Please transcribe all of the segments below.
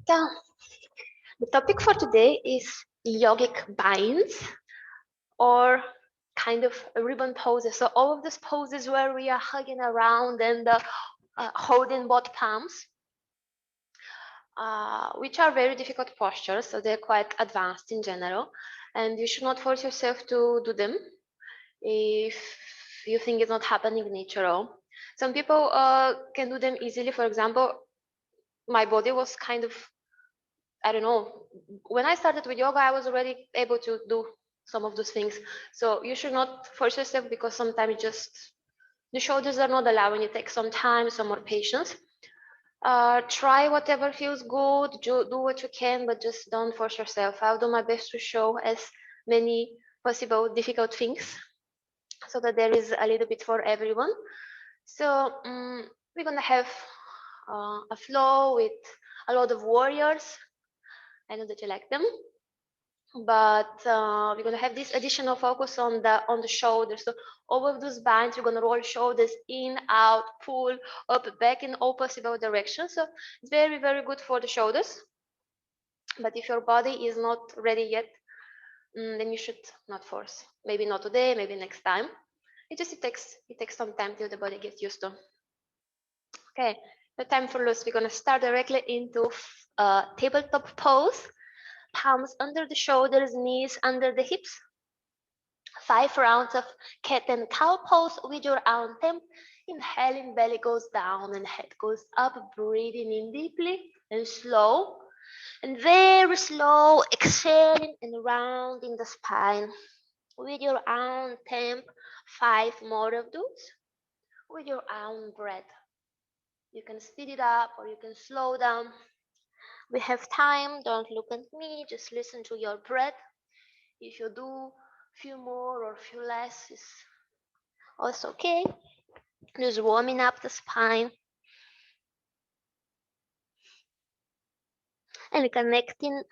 Yeah, the topic for today is yogic binds or kind of ribbon poses. So all of these poses where we are hugging around and holding both palms, which are very difficult postures. So they're quite advanced in general, and you should not force yourself to do them if you think it's not happening natural. Some people can do them easily. For example, my body was kind of, I don't know, when I started with yoga, I was already able to do some of those things. So you should not force yourself because sometimes just the shoulders are not allowing. It takes some time, some more patience. Try whatever feels good, do what you can, but just don't force yourself. I'll do my best to show as many possible difficult things so that there is a little bit for everyone. So we're gonna have a flow with a lot of warriors. I know that you like them, but we're gonna have this additional focus on the shoulders. So all of those binds, we're gonna roll shoulders in, out, pull, up, back in all possible directions. So it's very, very good for the shoulders. But if your body is not ready yet, then you should not force. Maybe not today, maybe next time. It takes some time till the body gets used to. Okay, the time for loose. We're gonna start directly into tabletop pose. Palms under the shoulders, knees under the hips. 5 rounds of cat and cow pose with your own tempo. Inhaling, belly goes down and head goes up. Breathing in deeply and slow. And very slow, exhaling and rounding the spine. With your own tempo, 5 more of those. With your own breath. You can speed it up or you can slow down. We have time. Don't look at me. Just listen to your breath. If you do few more or few less, is also okay. Just warming up the spine and connecting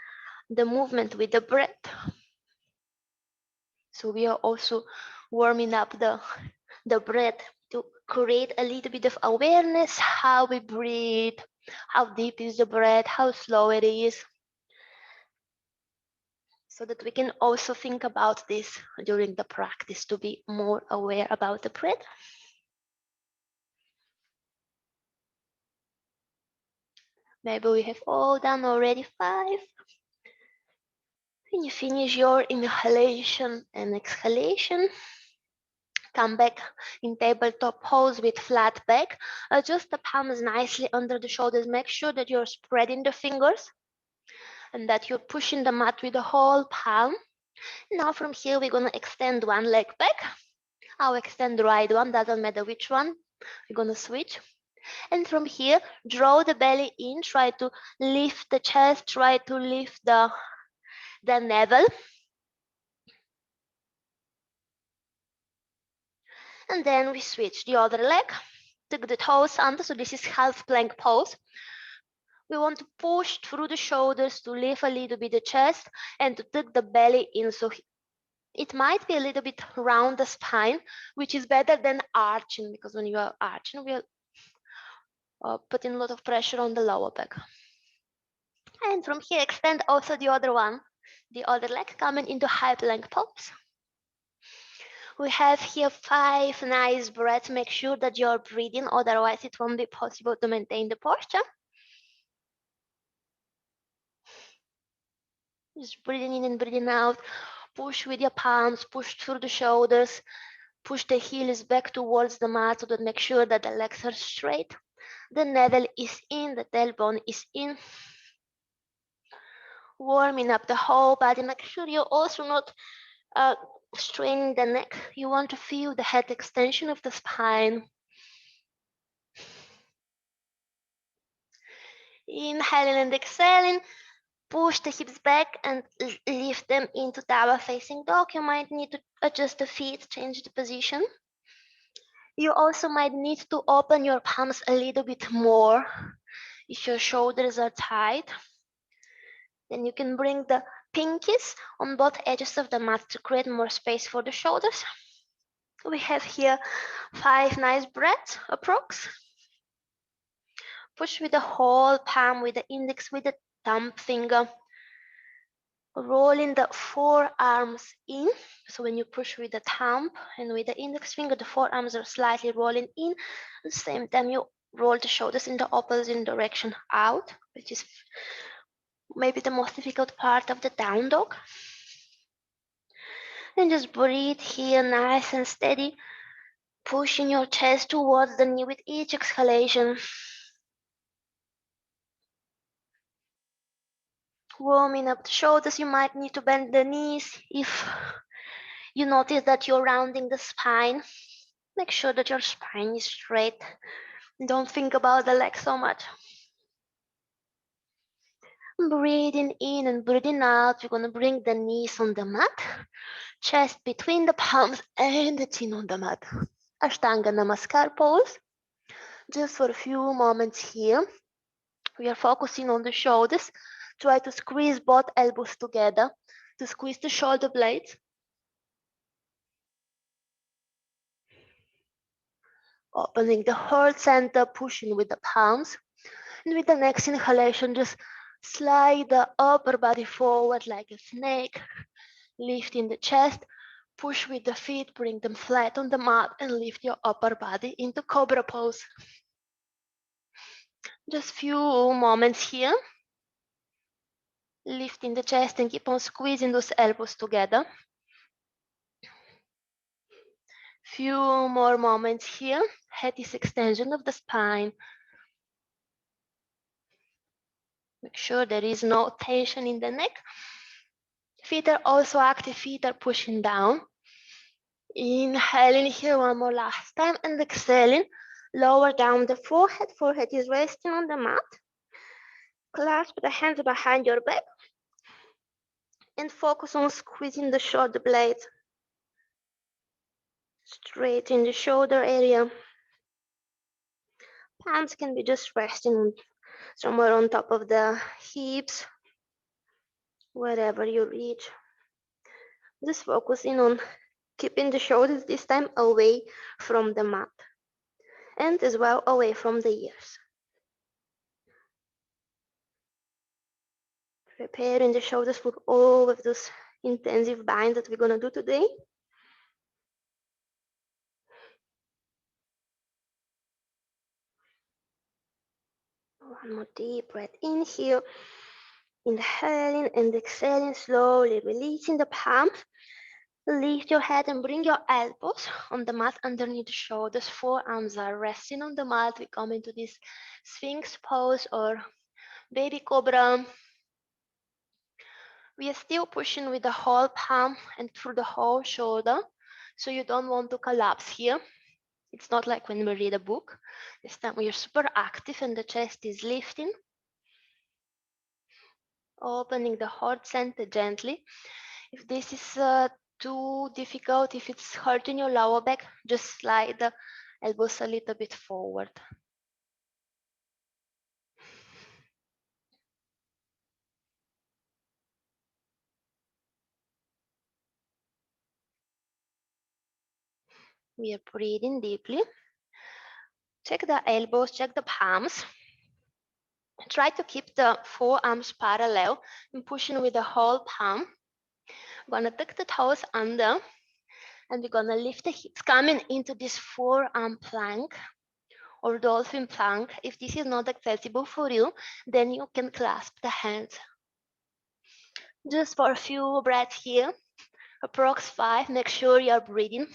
the movement with the breath. So we are also warming up the breath to create a little bit of awareness how we breathe, how deep is the breath, how slow it is, so that we can also think about this during the practice to be more aware about the breath. Maybe we have all done already 5. When you finish your inhalation and exhalation, come back in tabletop pose with flat back. Adjust the palms nicely under the shoulders. Make sure that you're spreading the fingers and that you're pushing the mat with the whole palm. Now from here, we're gonna extend one leg back. I'll extend the right one, doesn't matter which one. We're gonna switch. And from here, draw the belly in, try to lift the chest, try to lift the navel. And then we switch the other leg, tuck the toes under, so this is half plank pose. We want to push through the shoulders to lift a little bit the chest and to tuck the belly in. So it might be a little bit round the spine, which is better than arching, because when you are arching, we are putting a lot of pressure on the lower back. And from here, extend also the other one, the other leg coming into high plank pose. We have here 5 nice breaths. Make sure that you're breathing, otherwise it won't be possible to maintain the posture. Just breathing in and breathing out. Push with your palms, push through the shoulders, push the heels back towards the mat so that make sure that the legs are straight. The navel is in, the tailbone is in. Warming up the whole body. Make sure you're also not straining the neck. You want to feel the head extension of the spine. Inhaling and exhaling. Push the hips back and lift them into downward facing dog. You might need to adjust the feet, change the position. You also might need to open your palms a little bit more if your shoulders are tight. Then you can bring the pinkies on both edges of the mat to create more space for the shoulders. We have here 5 nice breaths, approx. Push with the whole palm, with the index, with the thumb finger, rolling the forearms in. So when you push with the thumb and with the index finger, the forearms are slightly rolling in. At the same time, you roll the shoulders in the opposite direction out, which is maybe the most difficult part of the down dog. And just breathe here, nice and steady, pushing your chest towards the knee with each exhalation. Warming up the shoulders, you might need to bend the knees if you notice that you're rounding the spine. Make sure that your spine is straight. Don't think about the legs so much. Breathing in and breathing out, you're going to bring the knees on the mat, chest between the palms and the chin on the mat. Ashtanga Namaskar pose. Just for a few moments here. We are focusing on the shoulders. Try to squeeze both elbows together to squeeze the shoulder blades. Opening the heart center, pushing with the palms. And with the next inhalation, just slide the upper body forward like a snake. Lifting the chest, push with the feet, bring them flat on the mat, and lift your upper body into cobra pose. Just few moments here. Lifting the chest and keep on squeezing those elbows together. Few more moments here. Head is extension of the spine. Make sure there is no tension in the neck. Feet are also active, feet are pushing down. Inhaling here one more last time and exhaling. Lower down the forehead. Forehead is resting on the mat. Clasp the hands behind your back and focus on squeezing the shoulder blades. Straight in the shoulder area. Palms can be just resting somewhere on top of the hips, wherever you reach. Just focusing on keeping the shoulders this time away from the mat and as well away from the ears. Preparing the shoulders for all of those intensive bind that we're gonna do today. One more deep breath in here. Inhaling and exhaling, slowly releasing the palms. Lift your head and bring your elbows on the mat underneath the shoulders. Forearms are resting on the mat. We come into this Sphinx pose or baby cobra. We are still pushing with the whole palm and through the whole shoulder. So you don't want to collapse here. It's not like when we read a book. This time we are super active and the chest is lifting. Opening the heart center gently. If this is too difficult, if it's hurting your lower back, just slide the elbows a little bit forward. We are breathing deeply. Check the elbows, check the palms. Try to keep the forearms parallel and pushing with the whole palm. We're gonna tuck the toes under and we're gonna lift the hips, coming into this forearm plank or dolphin plank. If this is not accessible for you, then you can clasp the hands. Just for a few breaths here, approx 5, make sure you're breathing.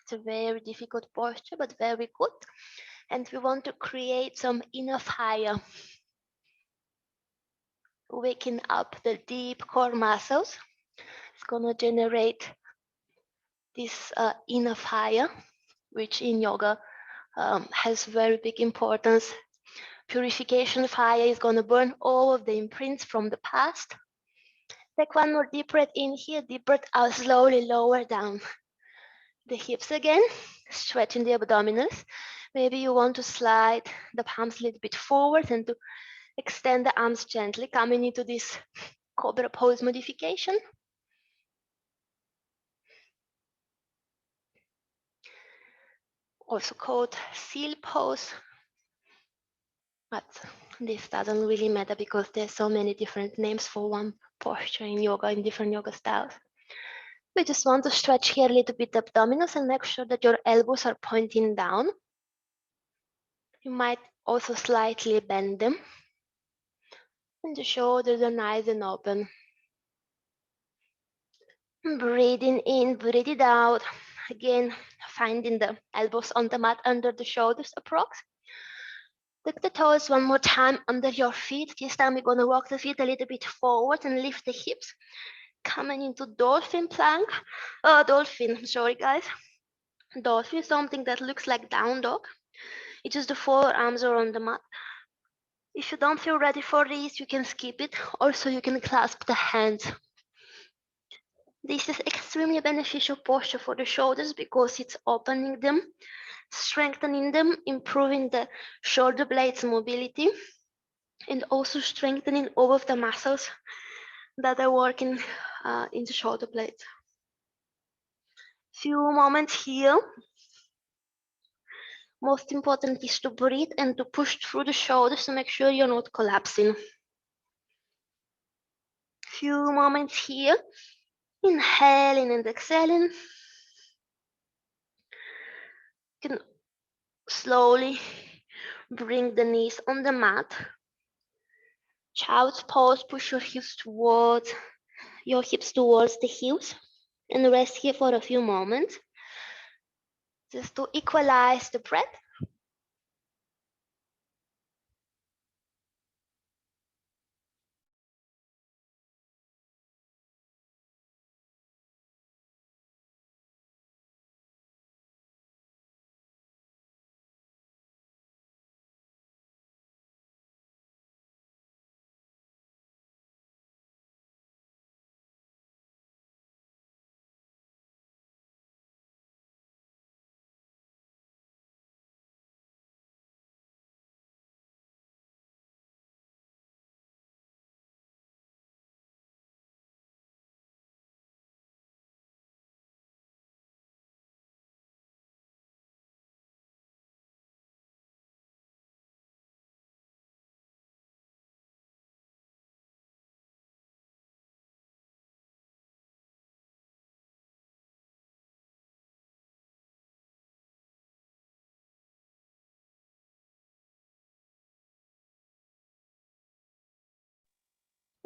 It's a very difficult posture, but very good. And we want to create some inner fire. Waking up the deep core muscles. It's gonna generate this inner fire, which in yoga has very big importance. Purification fire is gonna burn all of the imprints from the past. Take one more deep breath in here, deep breath out, slowly lower down the hips again, stretching the abdominals. Maybe you want to slide the palms a little bit forward and to extend the arms gently, coming into this cobra pose modification. Also called seal pose. But this doesn't really matter because there's so many different names for one posture in yoga, in different yoga styles. We just want to stretch here a little bit the abdominals and make sure that your elbows are pointing down. You might also slightly bend them. And the shoulders are nice and open. Breathing in, breathe it out. Again, finding the elbows on the mat under the shoulders approx. Take the toes one more time under your feet. This time we're gonna walk the feet a little bit forward and lift the hips. Coming into dolphin plank. Sorry guys. Dolphin is something that looks like down dog. It's just the forearms are on the mat. If you don't feel ready for this, you can skip it. Also, you can clasp the hands. This is extremely beneficial posture for the shoulders because it's opening them, strengthening them, improving the shoulder blades mobility, and also strengthening all of the muscles that are working in the shoulder blades. Few moments here. Most important is to breathe and to push through the shoulders to make sure you're not collapsing. Few moments here. Inhaling and exhaling. You can slowly bring the knees on the mat. Child's pose, push your hips towards the heels and rest here for a few moments just to equalize the breath.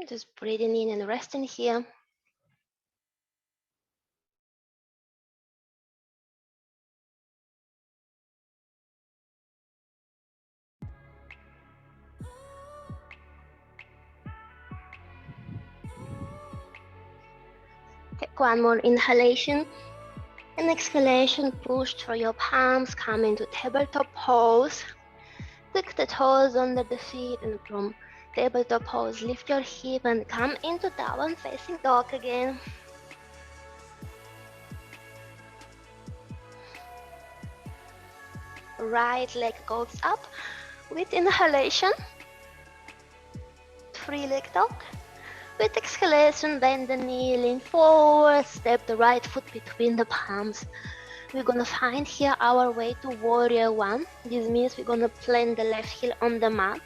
Just breathing in and resting here. Take one more inhalation and exhalation. Push through your palms, come into tabletop pose. Tuck the toes under the feet and from tabletop pose, lift your hip and come into downward facing dog again. Right leg goes up with inhalation. Free leg dog. With exhalation, bend the knee, lean forward, step the right foot between the palms. We're gonna find here our way to warrior one. This means we're gonna plant the left heel on the mat.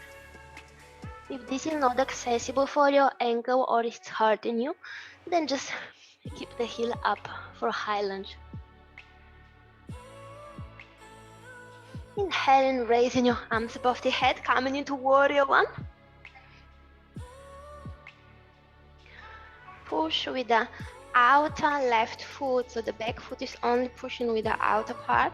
If this is not accessible for your ankle or it's hurting you, then just keep the heel up for high lunge. Inhaling, raising your arms above the head, coming into warrior one. Push with the outer left foot, so the back foot is only pushing with the outer part.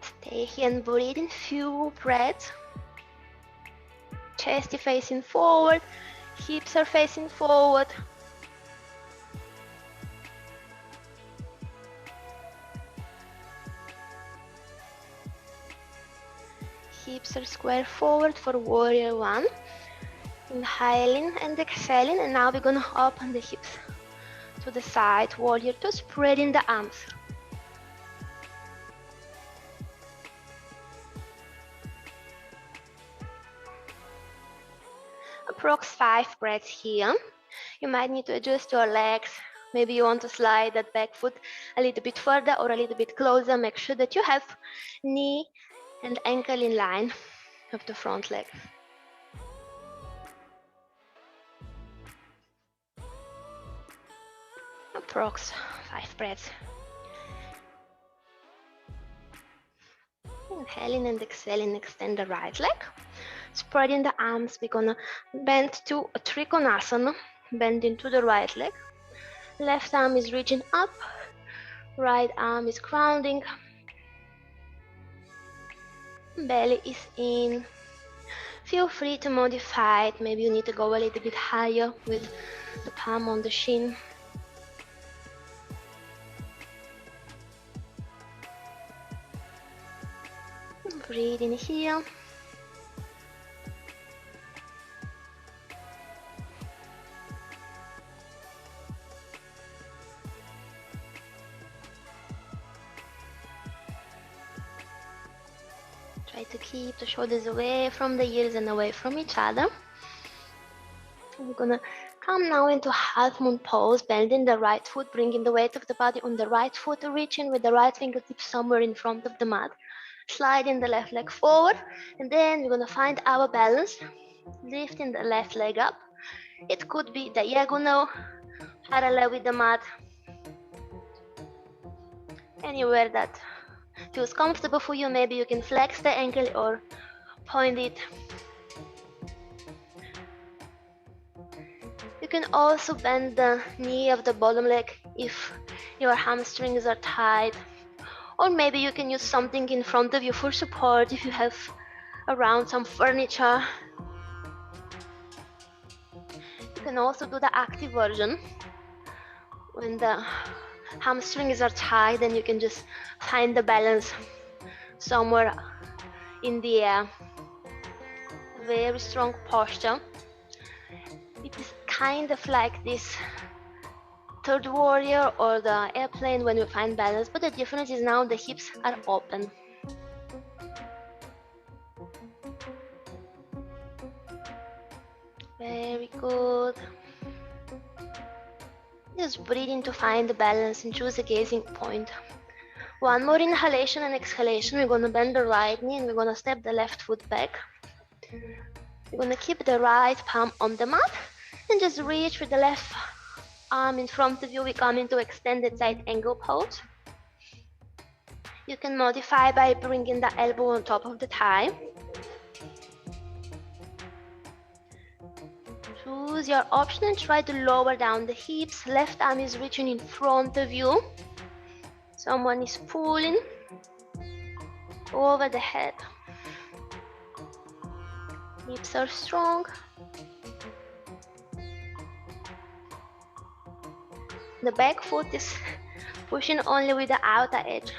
Stay here and breathe in few breaths. Chest is facing forward, hips are facing forward. Hips are square forward for warrior one. Inhaling and exhaling, and now we're gonna open the hips to the side, warrior two, spreading the arms. Approx 5 breaths here. You might need to adjust your legs Maybe you want to slide that back foot a little bit further or a little bit closer. Make sure that you have knee and ankle in line of the front leg. Approx 5 breaths. Inhaling and exhaling, extend the right leg. Spreading the arms, we're gonna bend to a Trikonasana, bending to the right leg. Left arm is reaching up, right arm is grounding. Belly is in. Feel free to modify it. Maybe you need to go a little bit higher with the palm on the shin. Breathe in here. Try to keep the shoulders away from the ears and away from each other. We're gonna come now into half moon pose, bending the right foot, bringing the weight of the body on the right foot, reaching with the right fingertips somewhere in front of the mat. Sliding the left leg forward, and then we're gonna find our balance, lifting the left leg up. It could be diagonal, parallel with the mat, anywhere that feels comfortable for you. Maybe you can flex the ankle or point it. You can also bend the knee of the bottom leg if your hamstrings are tight, or maybe you can use something in front of you for support if you have around some furniture. You can also do the active version. When the hamstrings are tight, then you can just find the balance somewhere in the air. Very strong posture. It is kind of like this third warrior or the airplane when we find balance, but the difference is now the hips are open. Very good. Just breathing to find the balance and choose a gazing point. One more inhalation and exhalation. We're gonna bend the right knee and we're gonna step the left foot back. We're gonna keep the right palm on the mat and just reach with the left arm in front of you. We come into extended side angle pose. You can modify by bringing the elbow on top of the thigh. Choose your option and try to lower down the hips. Left arm is reaching in front of you. Someone is pulling over the head. Hips are strong. The back foot is pushing only with the outer edge.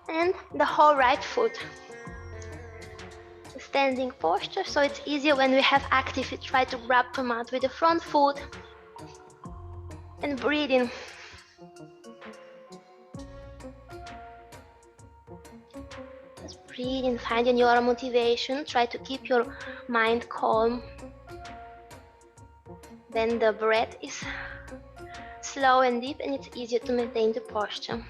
And the whole right foot. Standing posture, so it's easier when we have active feet. Try to grab the mat with the front foot and breathe in. Just breathe in, finding your motivation. Try to keep your mind calm. Then the breath is slow and deep, and it's easier to maintain the posture.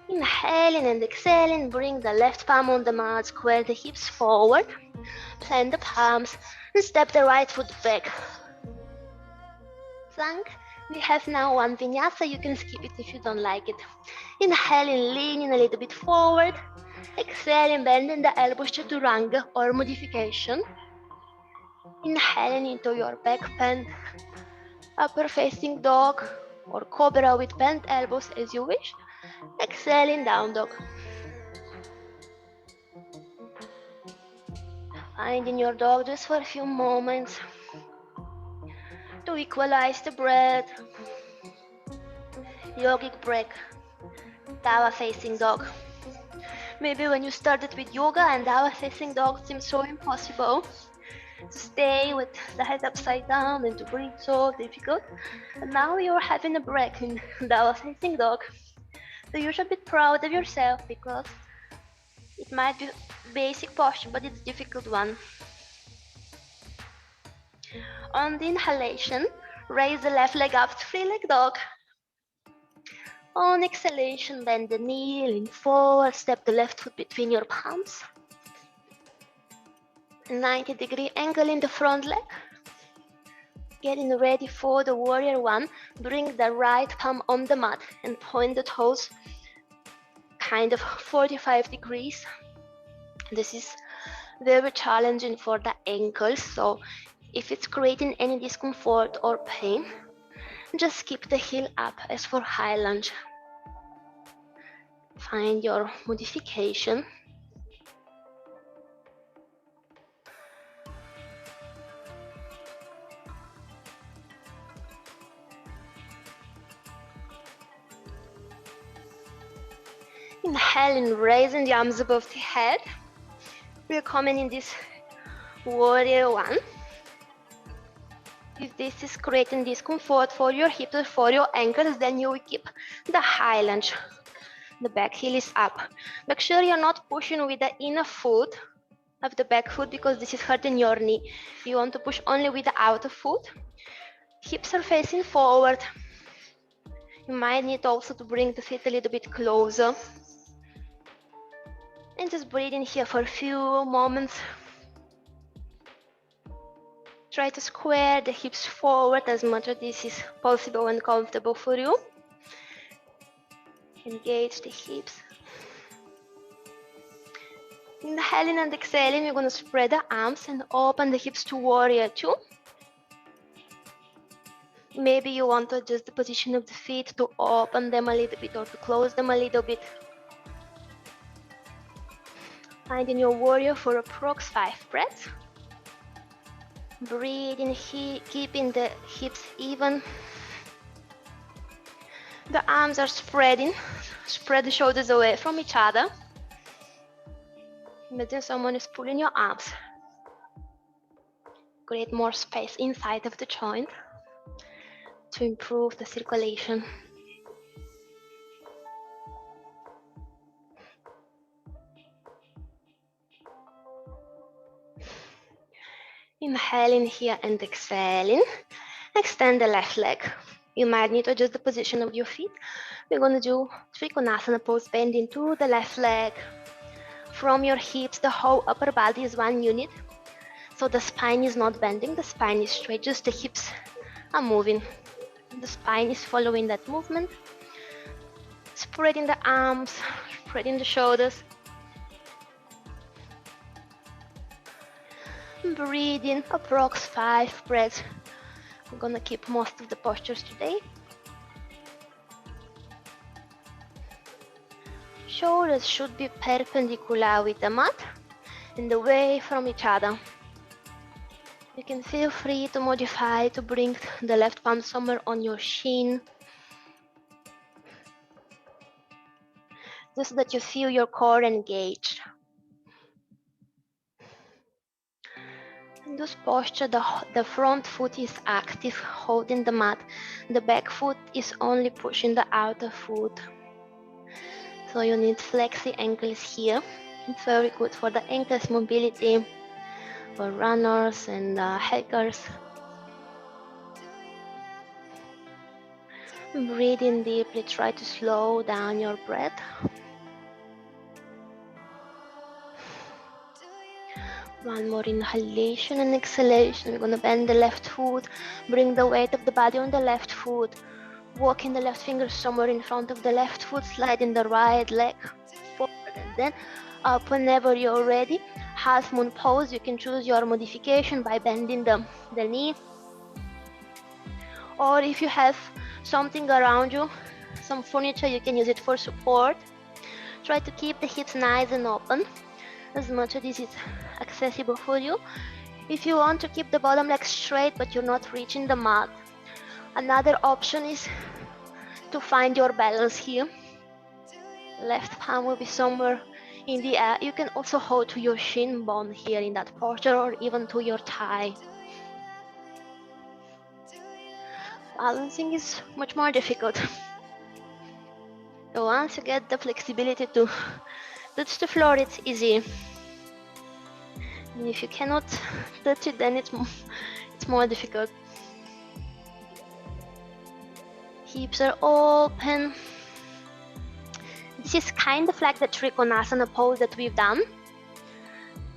Inhaling and exhaling, bring the left palm on the mat, square the hips forward, plant the palms, and step the right foot back. Plank. We have now one Vinyasa. You can skip it if you don't like it. Inhaling, leaning a little bit forward. Exhaling, bending the elbows, Chaturanga or modification. Inhaling into your back bend, upper facing dog or cobra with bent elbows as you wish. Exhaling, down dog. Finding your dog just for a few moments to equalize the breath. Yogic break, Dava facing dog. Maybe when you started with yoga and Dava facing dog seemed so impossible to stay with the head upside down and to breathe so difficult. And now you're having a break in Dava facing dog. So you should be proud of yourself because it might be basic posture, but it's a difficult one. On the inhalation, raise the left leg up, three-leg dog. On exhalation, bend the knee, lean forward, step the left foot between your palms. 90-degree angle in the front leg. Getting ready for the warrior one. Bring the right palm on the mat and point the toes kind of 45 degrees. This is very challenging for the ankles, so if it's creating any discomfort or pain, just keep the heel up as for high lunge. Find your modification. Inhaling, raising the arms above the head. We're coming in this warrior one. If this is creating discomfort for your hips or for your ankles, then you will keep the high lunge. The back heel is up. Make sure you're not pushing with the inner foot of the back foot because this is hurting your knee. You want to push only with the outer foot. Hips are facing forward. You might need also to bring the feet a little bit closer. And just breathe in here for a few moments. Try to square the hips forward as much as this is possible and comfortable for you. Engage the hips. Inhaling and exhaling, we're going to spread the arms and open the hips to warrior two. Maybe you want to adjust the position of the feet to open them a little bit or to close them a little bit. Finding your warrior for approx 5 breaths. Breathing, keeping the hips even. The arms are spreading. Spread the shoulders away from each other. Imagine someone is pulling your arms. Create more space inside of the joint to improve the circulation. Inhaling here and exhaling. Extend the left leg. You might need to adjust the position of your feet. We're going to do Trikonasana pose, bending to the left leg. From your hips, the whole upper body is one unit. So the spine is not bending, the spine is straight, just the hips are moving. The spine is following that movement. Spreading the arms, spreading the shoulders. Breathing, approx 5 breaths. We're gonna keep most of the postures today. Shoulders should be perpendicular with the mat and away from each other. You can feel free to modify to bring the left palm somewhere on your shin, just so that you feel your core engaged. In this posture, the front foot is active, holding the mat. The back foot is only pushing the outer foot. So you need flexi ankles here. It's very good for the ankles mobility, for runners and hikers. Breathe in deeply, try to slow down your breath. One more inhalation and exhalation. We're gonna bend the left foot, bring the weight of the body on the left foot, walking the left finger somewhere in front of the left foot, sliding the right leg forward and then up whenever you're ready. Half moon pose, you can choose your modification by bending the knee. Or if you have something around you, some furniture, you can use it for support. Try to keep the hips nice and open as much as this is accessible for you. If you want to keep the bottom leg straight but you're not reaching the mat, another option is to find your balance here. Left palm will be somewhere in the air. You can also hold to your shin bone here in that posture or even to your thigh. Balancing is much more difficult. So once you get the flexibility to touch the floor, it's easy. And if you cannot touch it, then it's it's more difficult. Hips are open. This is kind of like the Trikonasana pose that we've done.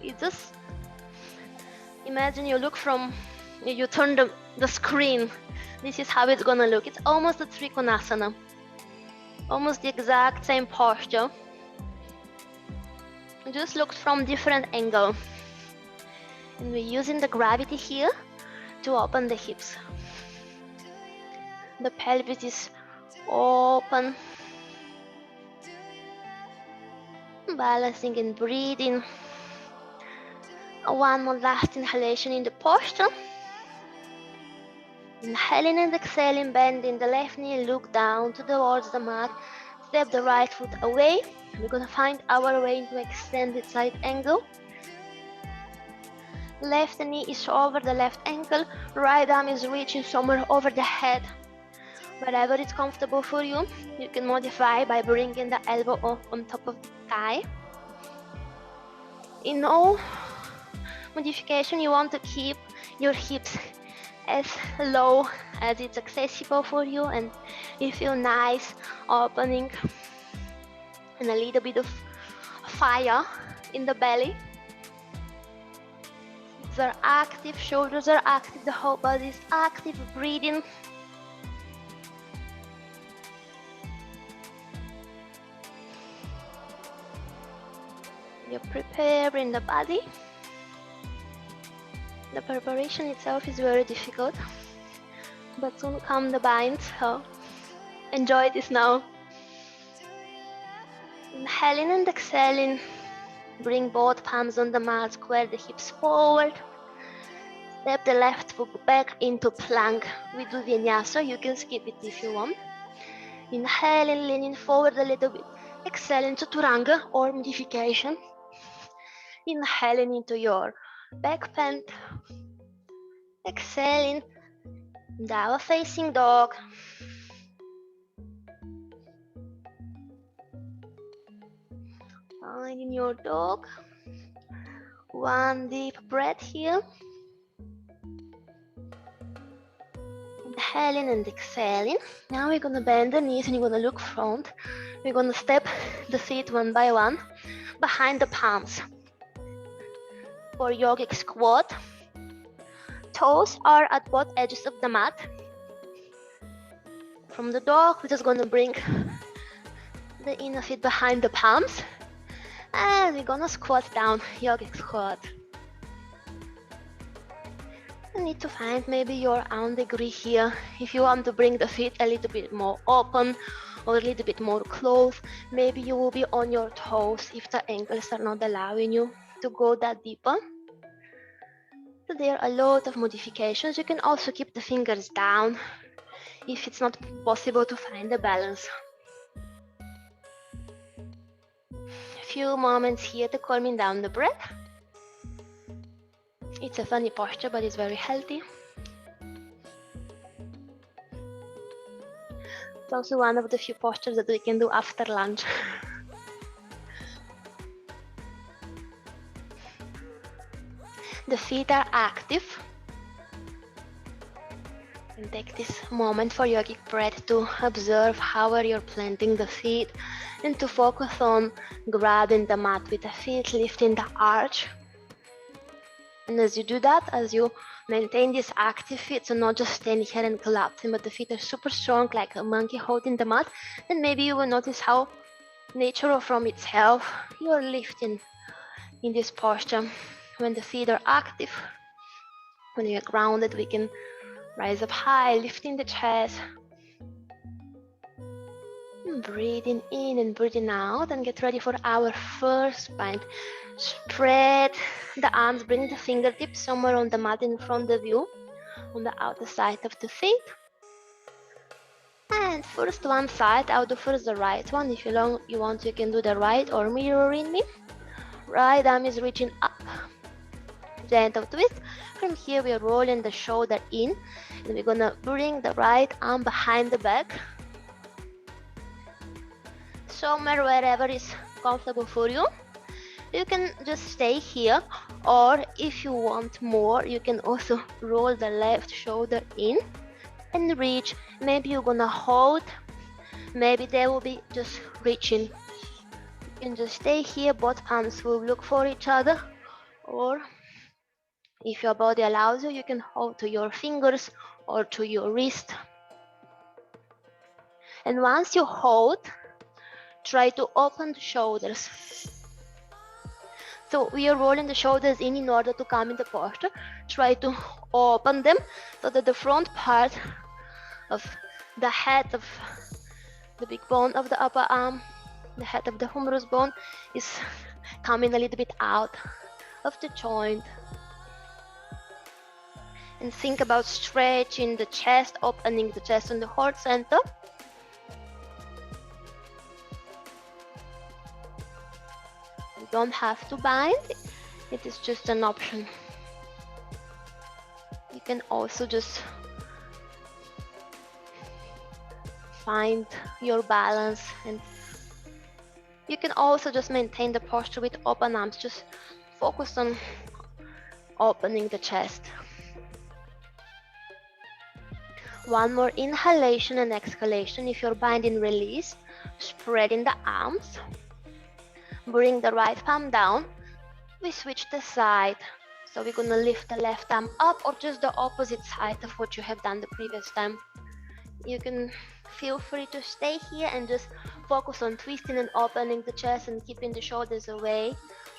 You just imagine you turn the screen. This is how it's gonna look. It's almost a Trikonasana. Almost the exact same posture. It just looks from different angle. And we're using the gravity here to open the hips. The pelvis is open. Balancing and breathing. One more last inhalation in the posture. Inhaling and exhaling, bending the left knee, look down towards the mat. Step the right foot away. We're gonna find our way into extended side angle. Left knee is over the left ankle. Right arm is reaching somewhere over the head. Wherever it's comfortable for you, you can modify by bringing the elbow up on top of the thigh. In all modification, you want to keep your hips as low as it's accessible for you, and you feel nice opening and a little bit of fire in the belly. Hips are active, shoulders are active, the whole body is active, breathing. You're preparing the body. The preparation itself is very difficult, but soon come the bind, so enjoy this now. Inhaling and exhaling, bring both palms on the mat, square the hips forward. Step the left foot back into plank. We do Vinyasa, you can skip it if you want. Inhaling, leaning forward a little bit. Exhaling, Chaturanga or modification. Inhaling into your back bend. Exhaling, downward facing dog. Finding your dog. One deep breath here. Inhaling and exhaling. Now we're gonna bend the knees and you're gonna look front. We're gonna step the feet one by one behind the palms. For yogic squat, toes are at both edges of the mat. From the dog, we're just gonna bring the inner feet behind the palms, and we're gonna squat down, yogic squat. You need to find maybe your own degree here. If you want to bring the feet a little bit more open or a little bit more close, maybe you will be on your toes if the ankles are not allowing you to go that deeper. So there are a lot of modifications. You can also keep the fingers down if it's not possible to find the balance. A few moments here to calming down the breath. It's a funny posture, but it's very healthy. It's also one of the few postures that we can do after lunch. The feet are active. And take this moment for yogic breath to observe how you're planting the feet and to focus on grabbing the mat with the feet, lifting the arch. And as you do that, as you maintain this active feet, so not just standing here and collapsing, but the feet are super strong like a monkey holding the mat, then maybe you will notice how natural from itself you're lifting in this posture. When the feet are active, when we are grounded, we can rise up high, lifting the chest. Breathing in and breathing out, and get ready for our first bind. Spread the arms, bring the fingertips somewhere on the mat in front of you, on the outer side of the feet. And first one side, I'll do first the right one. If you want, you can do the right or mirroring me. Right arm is reaching up. Gentle twist. From here we are rolling the shoulder in, and we're gonna bring the right arm behind the back, somewhere wherever is comfortable for you. You can just stay here, or if you want more, you can also roll the left shoulder in and reach. Maybe you're gonna hold, maybe they will be just reaching. You can just stay here, both palms will look for each other, or if your body allows you, you can hold to your fingers or to your wrist. And once you hold, try to open the shoulders. So we are rolling the shoulders in order to come in the posture. Try to open them so that the front part of the head of the big bone of the upper arm, the head of the humerus bone, is coming a little bit out of the joint. And think about stretching the chest, opening the chest on the heart center. You don't have to bind, it is just an option. You can also just find your balance, and you can also just maintain the posture with open arms. Just focus on opening the chest. One more inhalation and exhalation. If you're binding, release, spreading the arms. Bring the right palm down. We switch the side. So we're gonna lift the left arm up, or just the opposite side of what you have done the previous time. You can feel free to stay here and just focus on twisting and opening the chest and keeping the shoulders away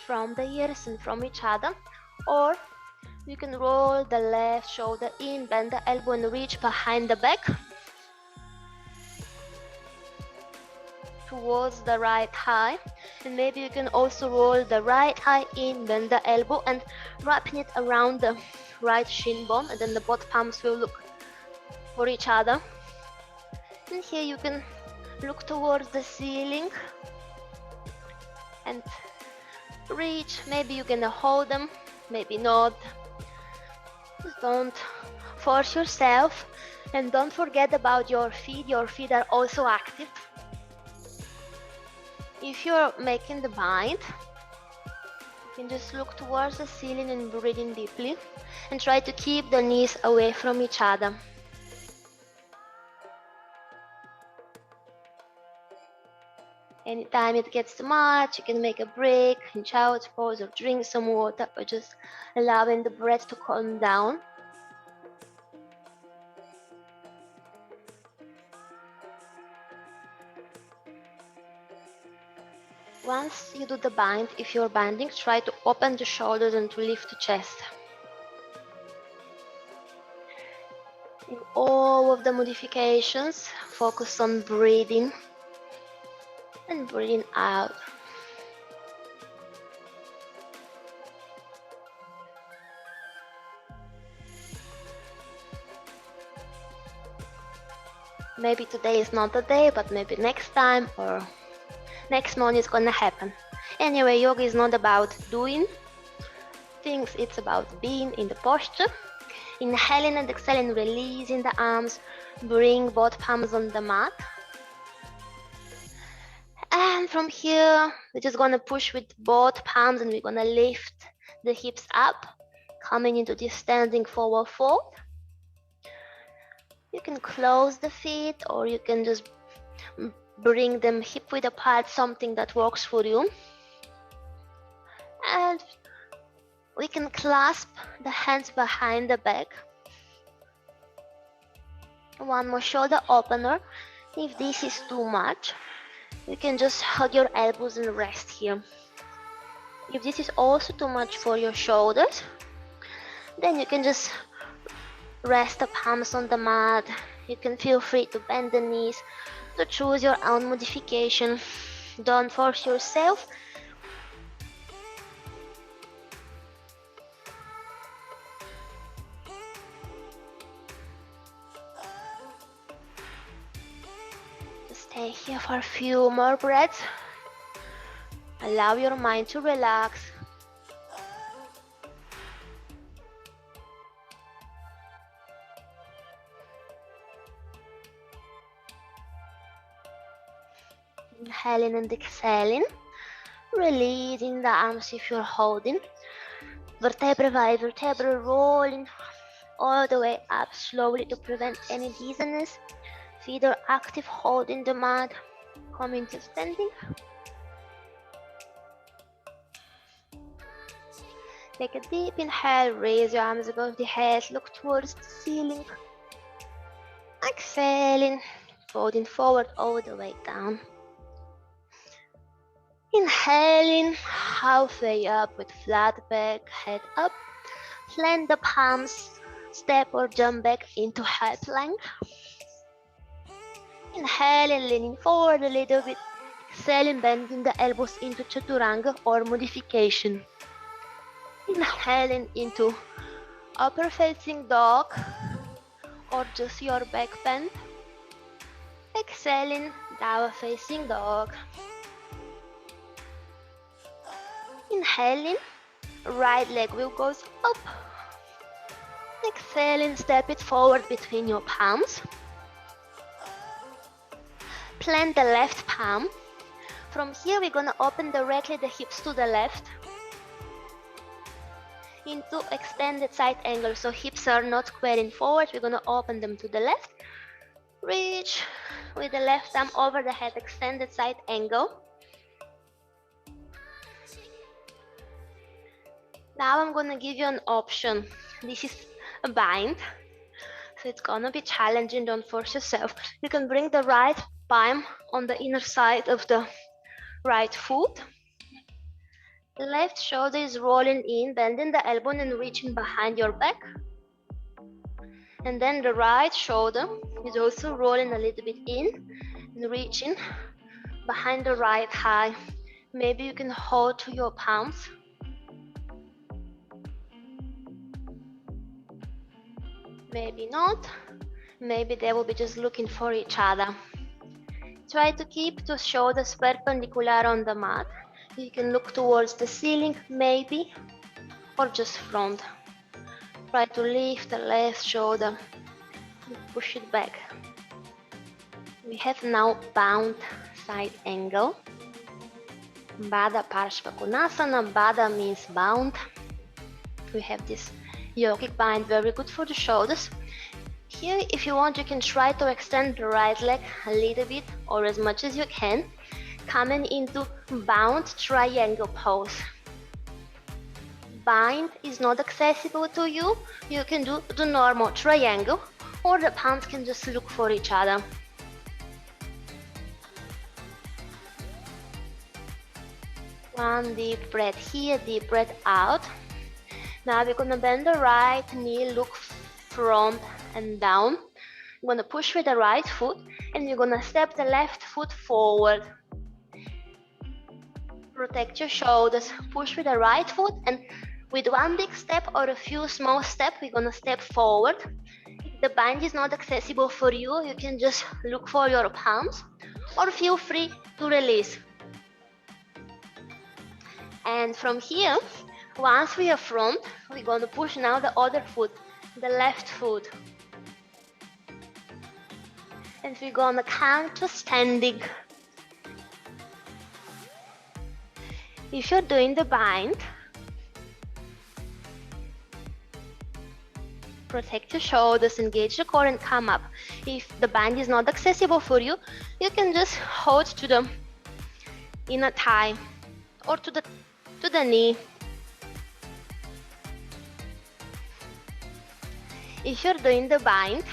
from the ears and from each other. Or you can roll the left shoulder in, bend the elbow and reach behind the back towards the right thigh. And maybe you can also roll the right thigh in, bend the elbow and wrapping it around the right shin bone, and then the both palms will look for each other. And here you can look towards the ceiling and reach. Maybe you can hold them, maybe not. Just don't force yourself, and don't forget about your feet. Your feet are also active. If you're making the bind, you can just look towards the ceiling and breathe in deeply, and try to keep the knees away from each other. Anytime it gets too much, you can make a break, inch out, pause, or drink some water, or just allowing the breath to calm down. Once you do the bind, if you're binding, try to open the shoulders and to lift the chest. In all of the modifications, focus on breathing and breathing out. Maybe today is not the day, but maybe next time or next month it's gonna happen. Anyway, yoga is not about doing things, it's about being in the posture. Inhaling and exhaling, releasing the arms, bring both palms on the mat. And from here, we're just gonna push with both palms and we're gonna lift the hips up, coming into this standing forward fold. You can close the feet, or you can just bring them hip width apart, something that works for you. And we can clasp the hands behind the back. One more shoulder opener. If this is too much, you can just hug your elbows and rest here. If this is also too much for your shoulders, then you can just rest the palms on the mat. You can feel free to bend the knees, to choose your own modification. Don't force yourself. Stay here for a few more breaths. Allow your mind to relax. Inhaling and exhaling. Releasing the arms if you're holding. Vertebra by vertebra, rolling all the way up slowly to prevent any dizziness. Feet are active, holding the mat. Coming to standing. Take a deep inhale, raise your arms above the head, look towards the ceiling. Exhaling, folding forward all the way down. Inhaling, halfway up with flat back, head up. Plant the palms, step or jump back into high plank. Inhaling, leaning forward a little bit. Exhaling, bending the elbows into chaturanga or modification. Inhaling into upper facing dog or just your back bend. Exhaling, downward facing dog. Inhaling, right leg wheel goes up. Exhaling, step it forward between your palms. Plant the left palm. From here, we're gonna open directly the hips to the left into extended side angle. So hips are not squaring forward. We're gonna open them to the left. Reach with the left arm over the head, extended side angle. Now I'm gonna give you an option. This is a bind, so it's gonna be challenging, don't force yourself. You can bring the right palm on the inner side of the right foot. The left shoulder is rolling in, bending the elbow and reaching behind your back. And then the right shoulder is also rolling a little bit in and reaching behind the right thigh. Maybe you can hold to your palms. Maybe not. Maybe they will be just looking for each other. Try to keep the shoulders perpendicular on the mat. You can look towards the ceiling, maybe, or just front. Try to lift the left shoulder, push it back. We have now bound side angle. Baddha Parshva Konasana. Baddha means bound. We have this yogic bind, very good for the shoulders. Here, if you want, you can try to extend the right leg a little bit or as much as you can, coming into bound triangle pose. Bind is not accessible to you. You can do the normal triangle, or the palms can just look for each other. One deep breath here, deep breath out. Now we're gonna bend the right knee, look front and down. You're gonna push with the right foot and you're gonna step the left foot forward. Protect your shoulders, push with the right foot, and with one big step or a few small steps, we're gonna step forward. If the bind is not accessible for you, you can just look for your palms or feel free to release. And from here, once we are front, we're gonna push now the other foot, the left foot. And we're gonna come to standing. If you're doing the bind, protect your shoulders, engage the core and come up. If the bind is not accessible for you, you can just hold to the inner thigh or to the knee. If you're doing the bind,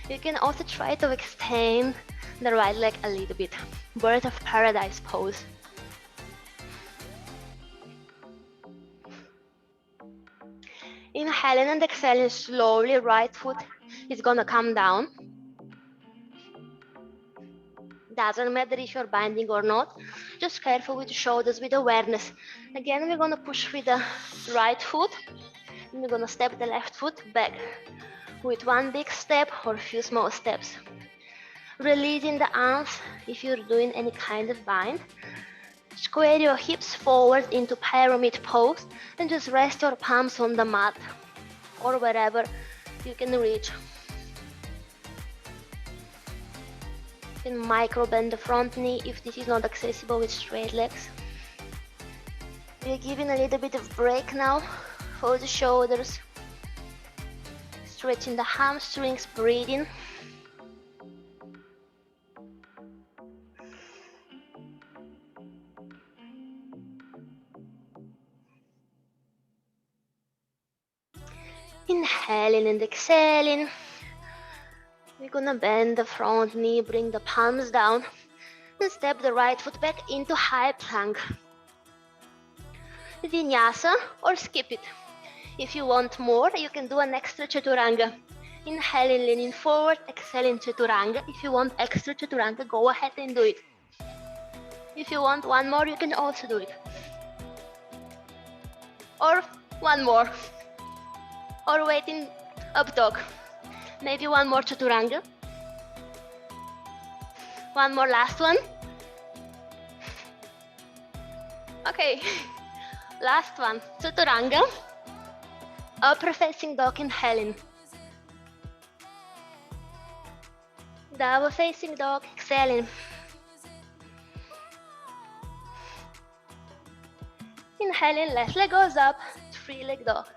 you can also try to extend the right leg a little bit. Bird of paradise pose. Inhaling and exhaling slowly, right foot is gonna come down. Doesn't matter if you're binding or not, just careful with the shoulders, with awareness. Again, we're gonna push with the right foot, and we're gonna step the left foot back with one big step or a few small steps. Releasing the arms if you're doing any kind of bind. Square your hips forward into pyramid pose and just rest your palms on the mat or wherever you can reach. can micro bend the front knee if this is not accessible with straight legs. We're giving a little bit of break now for the shoulders. Stretching the hamstrings, breathing. Inhaling and exhaling. We're gonna bend the front knee, bring the palms down, and step the right foot back into high plank. Vinyasa or skip it. If you want more, you can do an extra chaturanga. Inhaling, leaning forward, exhaling chaturanga. If you want extra chaturanga, go ahead and do it. If you want one more, you can also do it. Or one more. Or waiting up dog. Maybe one more chaturanga. One more last one. Okay. Last one, chaturanga. Upper facing dog, inhaling. Double facing dog, exhaling. Inhaling, left leg goes up, 3-leg dog.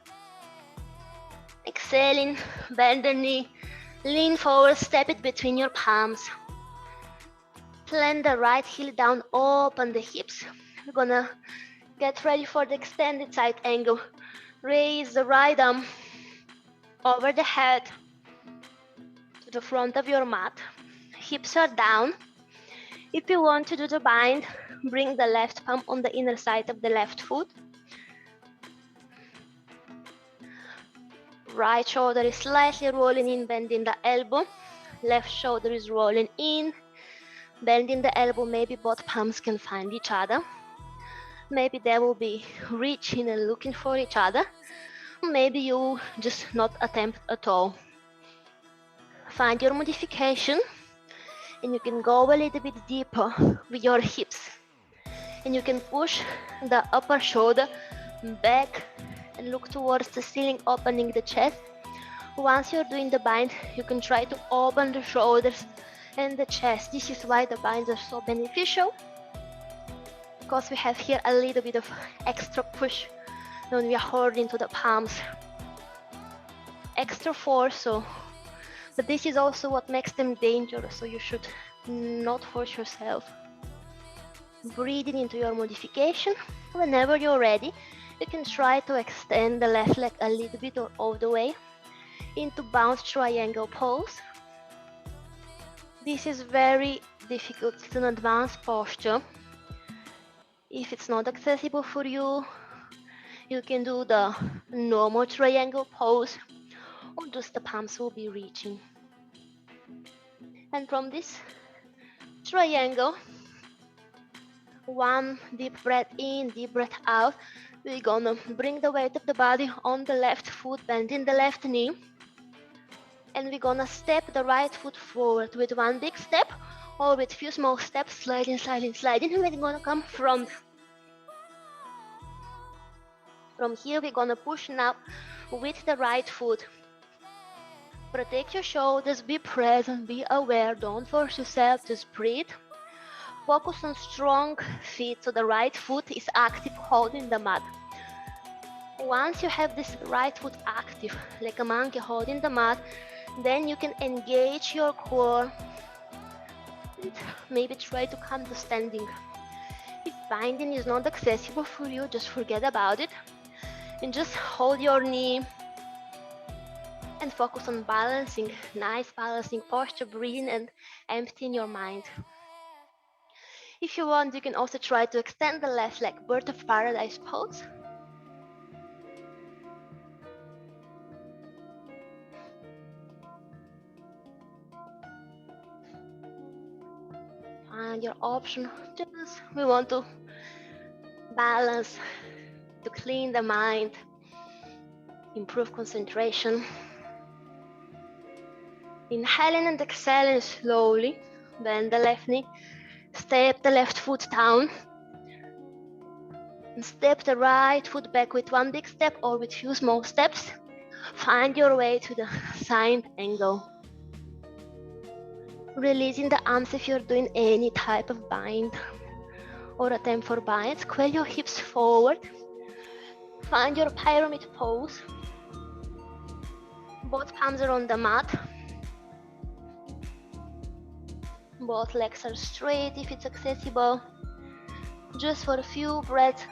Exhaling, bend the knee, lean forward, step it between your palms. Plant the right heel down, open the hips. We're gonna get ready for the extended side angle. Raise the right arm over the head to the front of your mat. Hips are down. If you want to do the bind, bring the left palm on the inner side of the left foot. Right shoulder is slightly rolling in, bending the elbow. Left shoulder is rolling in, bending the elbow. Maybe both palms can find each other. Maybe they will be reaching and looking for each other. Maybe you just not attempt at all. Find your modification, and you can go a little bit deeper with your hips. And you can push the upper shoulder back and look towards the ceiling, opening the chest. Once you're doing the bind, you can try to open the shoulders and the chest. This is why the binds are so beneficial, because we have here a little bit of extra push when we are holding to the palms. Extra force, but this is also what makes them dangerous, so you should not force yourself. Breathing into your modification. Whenever you're ready, you can try to extend the left leg a little bit or all the way into bounce triangle pose. This is very difficult. It's an advanced posture. If it's not accessible for you, you can do the normal triangle pose, or just the palms will be reaching. And from this triangle, one deep breath in, deep breath out. We're gonna bring the weight of the body on the left foot, bending the left knee. And we're gonna step the right foot forward with one big step or with few small steps, sliding, sliding, sliding. And we're gonna come front. From here, we're gonna push now with the right foot. Protect your shoulders, be present, be aware, don't force yourself, just breathe. Focus on strong feet, so the right foot is active, holding the mat. Once you have this right foot active, like a monkey holding the mat, then you can engage your core and maybe try to come to standing. If binding is not accessible for you, just forget about it and just hold your knee and focus on balancing, nice balancing posture, breathing and emptying your mind. If you want, you can also try to extend the left leg, bird of paradise pose. Find your option. Just we want to balance, to clean the mind, improve concentration. Inhaling and exhaling slowly. Bend the left knee. Step the left foot down. And step the right foot back with one big step or with few small steps. Find your way to the side angle. Releasing the arms if you're doing any type of bind or attempt for bind. Square your hips forward. Find your pyramid pose. Both palms are on the mat. Both legs are straight if it's accessible. Just for a few breaths.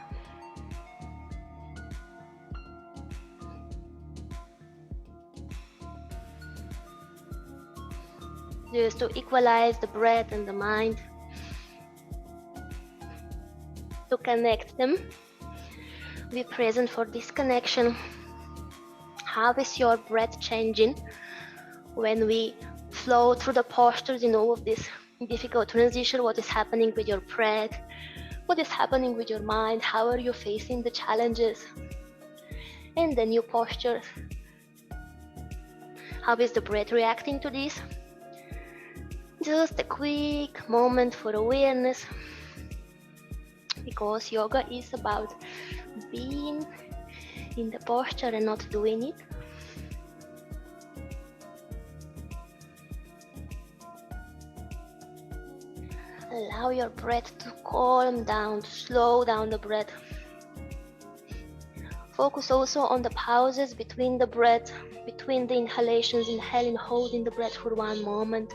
Just to equalize the breath and the mind. To connect them. Be present for this connection. How is your breath changing when we flow through the postures in all of this difficult transition? What is happening with your breath? What is happening with your mind? How are you facing the challenges and the new postures? How is the breath reacting to this? Just a quick moment for awareness, because yoga is about being in the posture and not doing it. Allow your breath to calm down, to slow down the breath. Focus also on the pauses between the breath, between the inhalations, inhaling, holding the breath for one moment.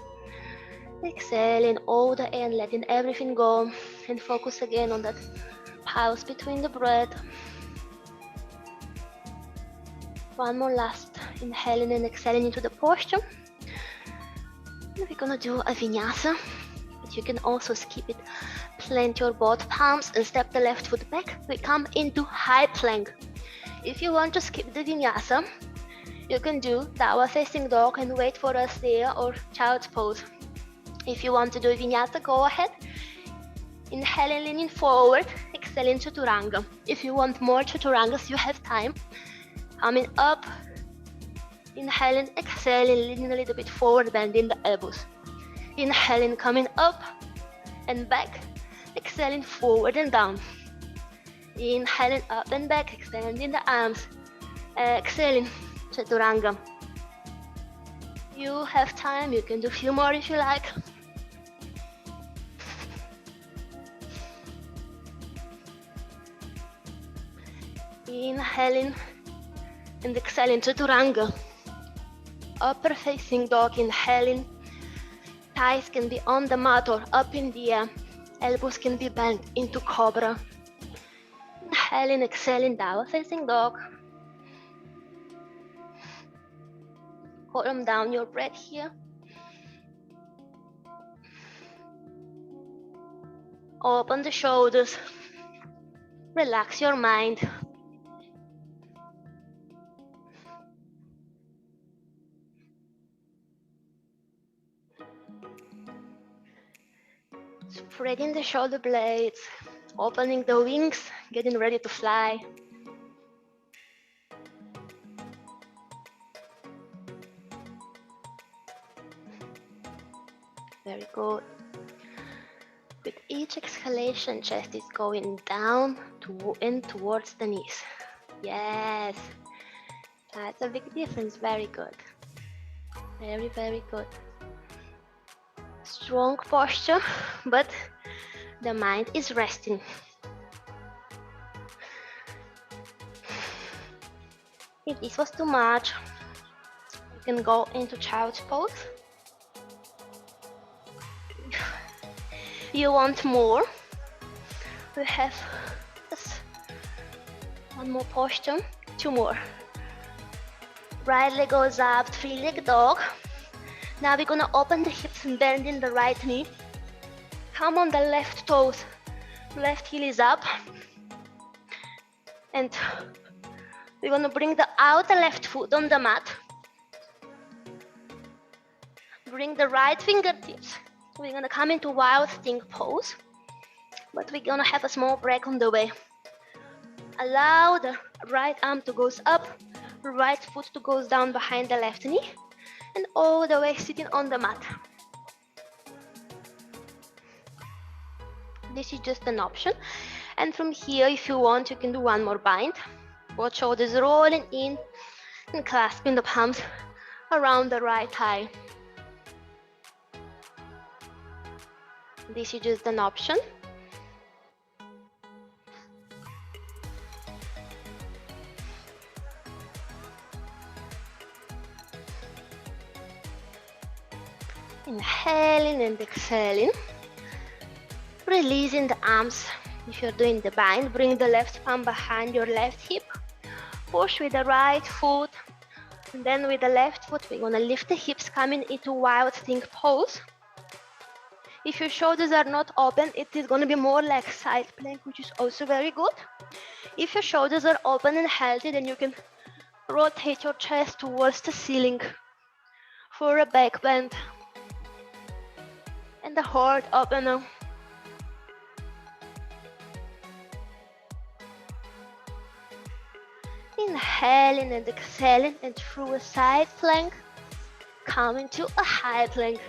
Exhaling all the air and letting everything go, and focus again on that pause between the breath. One more last inhaling and exhaling into the posture. And we're gonna do a vinyasa, but you can also skip it. Plant your both palms and step the left foot back. We come into high plank. If you want to skip the vinyasa, you can do downward facing dog and wait for us there, or child's pose. If you want to do vinyasa, go ahead. Inhaling, leaning forward, exhaling chaturanga. If you want more chaturangas, you have time. Coming up, inhaling, exhaling, leaning a little bit forward, bending the elbows. Inhaling, coming up and back, exhaling forward and down. Inhaling up and back, extending the arms. Exhaling, chaturanga. You have time, you can do a few more if you like. Inhaling and exhaling, chaturanga. Upper facing dog, inhaling. Thighs can be on the mat or up in the air. Elbows can be bent into cobra. Inhaling, exhaling, downward facing dog. Calm down your breath here. Open the shoulders. Relax your mind. Spreading the shoulder blades, opening the wings, getting ready to fly. Very good. With each exhalation, chest is going down and towards the knees. Yes, that's a big difference. Very good. Very, very good. Strong posture, but the mind is resting. If this was too much, you can go into child's pose. You want more? We have just one more posture, two more. Right leg goes up, three-leg dog. Now we're gonna open the hips and bend in the right knee. Come on the left toes. Left heel is up. And we're gonna bring the outer left foot on the mat. Bring the right fingertips. We're gonna come into wild sting pose, but we're gonna have a small break on the way. Allow the right arm to go up, right foot to go down behind the left knee, and all the way sitting on the mat. This is just an option. And from here, if you want, you can do one more bind. Both shoulders rolling in and clasping the palms around the right thigh. This is just an option. Inhaling and exhaling. Releasing the arms. If you're doing the bind, bring the left palm behind your left hip. Push with the right foot. And then with the left foot, we're gonna lift the hips, coming into wild think pose. If your shoulders are not open, it is gonna be more like side plank, which is also very good. If your shoulders are open and healthy, then you can rotate your chest towards the ceiling for a back bend. And the heart opener. Inhaling and exhaling, and through a side plank, come into a high plank.